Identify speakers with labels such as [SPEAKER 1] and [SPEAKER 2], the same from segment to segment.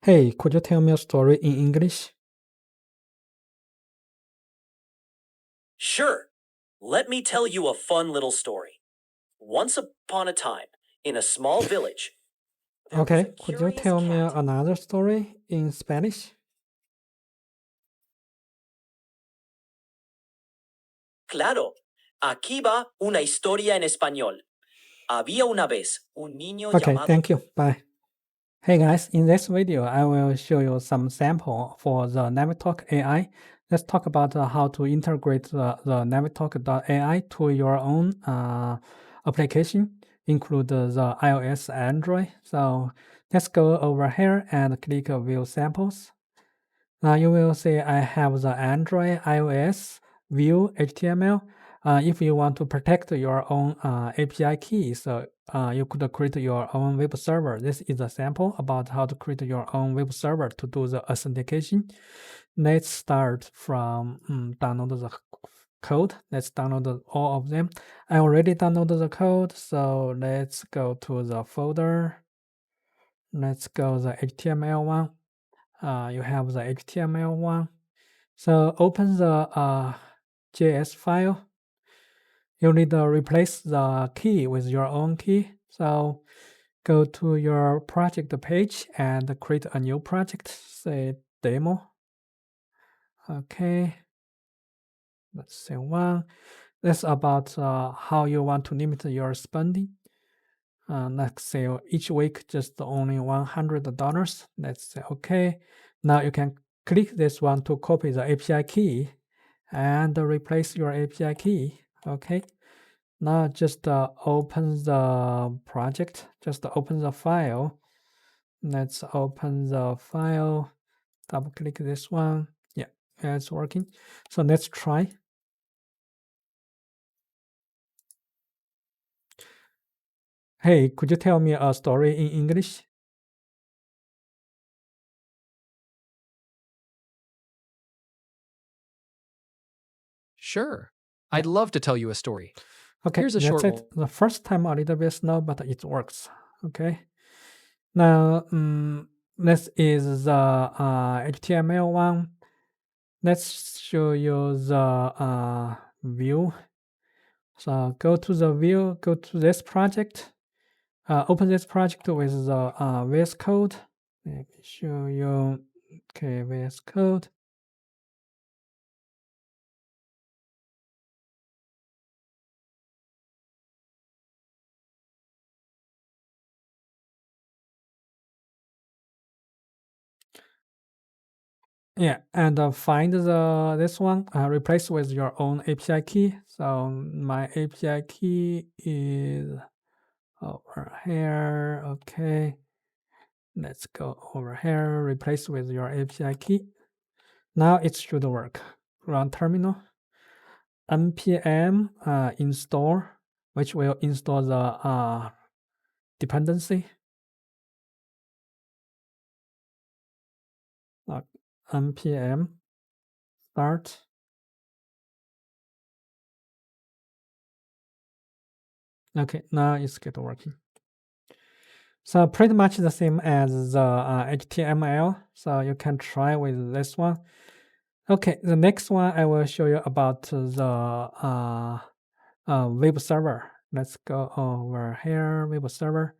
[SPEAKER 1] Hey, could you tell me a story in English?
[SPEAKER 2] Sure. Let me tell you a fun little story. Once upon a time, in a small village, there was a
[SPEAKER 1] Okay, could you
[SPEAKER 2] curious
[SPEAKER 1] tell me
[SPEAKER 2] cat.
[SPEAKER 1] another story in Spanish?
[SPEAKER 2] Claro, aquí va una historia en español. Había una vez un niño
[SPEAKER 1] Okay,
[SPEAKER 2] llamado.
[SPEAKER 1] thank you. Bye. Hey guys, in this video, I will show you some sample for the NavTalk AI. Let's talk about how to integrate the NavTalk AI to your own application, include the iOS, Android. So let's go over here and click View Samples. Now you will see I have the Android, iOS, Vue, HTML. If you want to protect your own API key, so you could create your own web server. This is a sample about how to create your own web server to do the authentication. Let's start from download the code. Let's download all of them. I already downloaded the code, so let's go to the folder. Let's go the HTML one. You have the HTML one. So open the JS file. You need to replace the key with your own key. So go to your project page and create a new project, say demo. Okay, let's say one. That's about how you want to limit your spending. Let's say each week just only $100. Let's say okay. Now you can click this one to copy the API key and replace your API key. Okay. Now just open the project. Just open the file. Let's open the file. Double click this one. Yeah, it's working. So let's try. Hey, could you tell me a story in English?
[SPEAKER 3] Sure. I'd love to tell you a story.
[SPEAKER 1] Okay,
[SPEAKER 3] Here's a
[SPEAKER 1] that's
[SPEAKER 3] short
[SPEAKER 1] it.
[SPEAKER 3] one.
[SPEAKER 1] The first time a little bit slow, but it works. Okay. Now, this is the HTML one. Let's show you the view. So go to the view, go to this project. Open this project with the VS Code. Let me show you. Okay, VS Code. Yeah, and find the this one. Replace with your own API key. So my API key is over here. Okay, let's go over here. Replace with your API key. Now it should work. Run terminal. npm install, which will install the dependency. npm start. Okay, now it's get working. So pretty much the same as the HTML. So you can try with this one. Okay, the next one I will show you about the web server. Let's go over here, web server.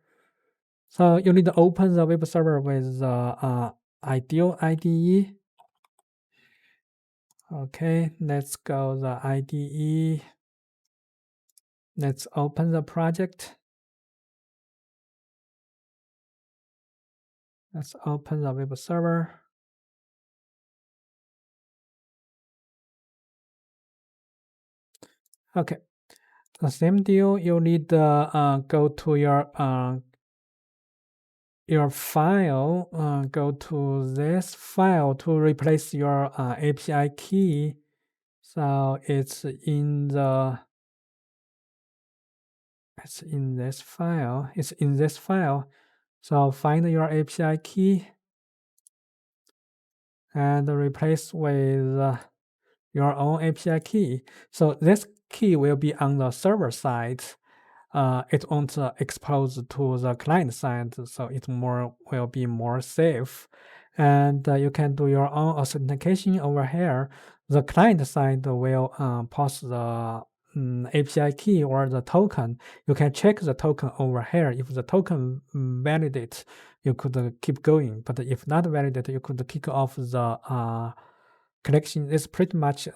[SPEAKER 1] So you need to open the web server with the ideal IDE. Okay, let's go the IDE. Let's open the project. Let's open the web server. Okay, the same deal. You need to go to your file. Go to this file to replace your API key. So it's in this file. It's in this file. So find your API key and replace with your own API key. So this key will be on the server side. it won't expose to the client side, so it will be more safe. And you can do your own authentication over here. The client side will pass the API key or the token. You can check the token over here. If the token validates, you could keep going. But if not validate, you could kick off the connection. It's pretty much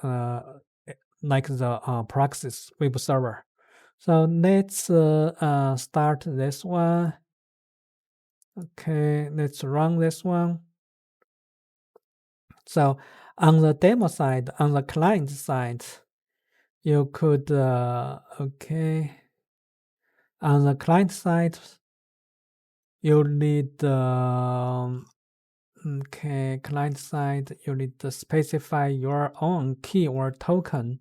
[SPEAKER 1] like the Praxis web server. So let's start this one. Okay, let's run this one. So on the demo side, on the client side, you could, okay, on the client side, you need, okay, client side, you need to specify your own key or token.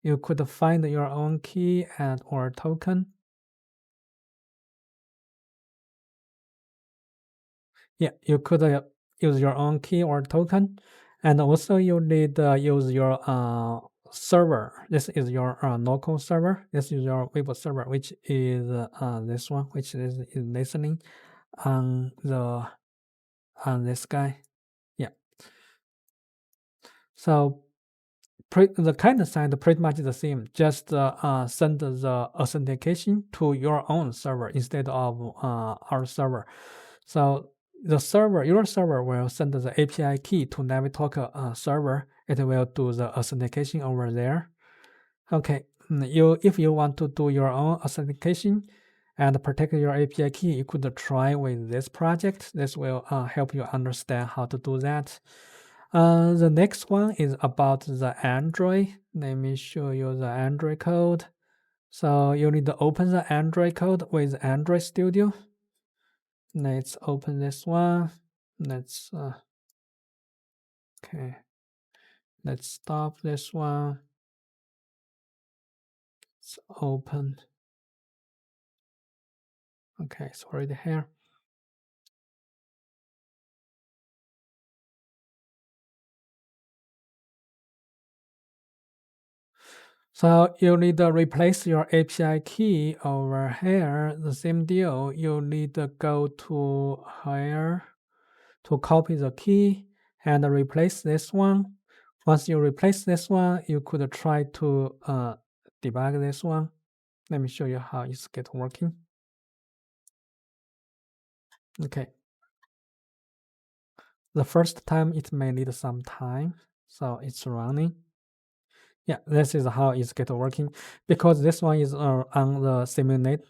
[SPEAKER 1] You could find your own key and or token. Yeah, you could use your own key or token, and also you need use your server. This is your local server. This is your web server, which is this one, which is listening on this guy. Yeah. So the client side pretty much the same. Just send the authentication to your own server instead of our server. So the server, your server will send the API key to NavTalk server. It will do the authentication over there. Okay, if you want to do your own authentication and protect your API key, you could try with this project. This will help you understand how to do that. The next one is about the Android. Let me show you the Android code. So you need to open the Android code with Android Studio. Let's open this one. Let's okay. Let's stop this one. It's open. Okay, it's already here. So you need to replace your API key over here. The same deal. You need to go to here to copy the key and replace this one. Once you replace this one, you could try to debug this one. Let me show you how it's get working. Okay. The first time it may need some time, so it's running. Yeah, this is how it's get working. Because this one is on the simulator,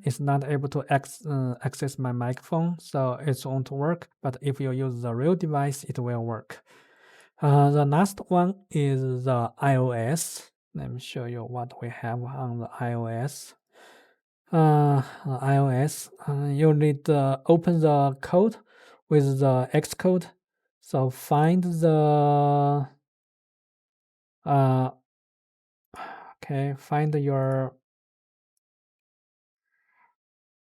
[SPEAKER 1] it's not able to access my microphone, so it won't work. But if you use the real device, it will work. The last one is the iOS. Let me show you what we have on the iOS. You need to open the code with the Xcode. So find the find your,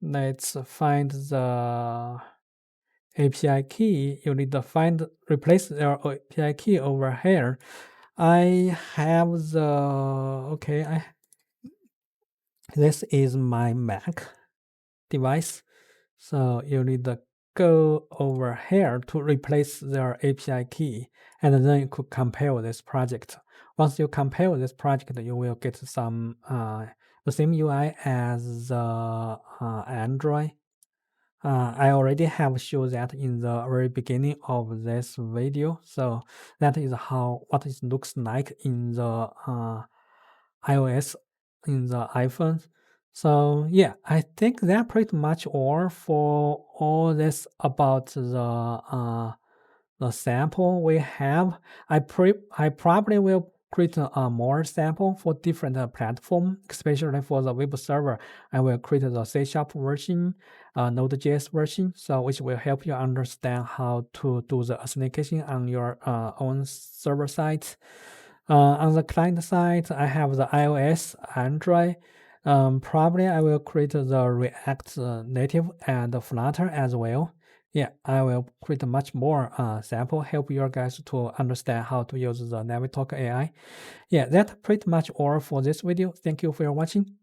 [SPEAKER 1] let's find the API key. You need to replace your API key over here. I have the, this is my Mac device. So you need to go over here to replace their API key, and then you could compile this project. Once you compile this project, you will get some the same UI as the Android. I already have shown that in the very beginning of this video. So that is what it looks like in the iOS, in the iPhone. So yeah, I think that pretty much all for all this about the sample we have. I probably will create a more sample for different platform, especially for the web server. I will create the C# version, Node.js version, so which will help you understand how to do the authentication on your own server side. On the client side, I have the iOS, Android. Probably I will create the React Native and Flutter as well. Yeah, I will create much more sample, help you guys to understand how to use the NavTalk AI. Yeah, that's pretty much all for this video. Thank you for watching.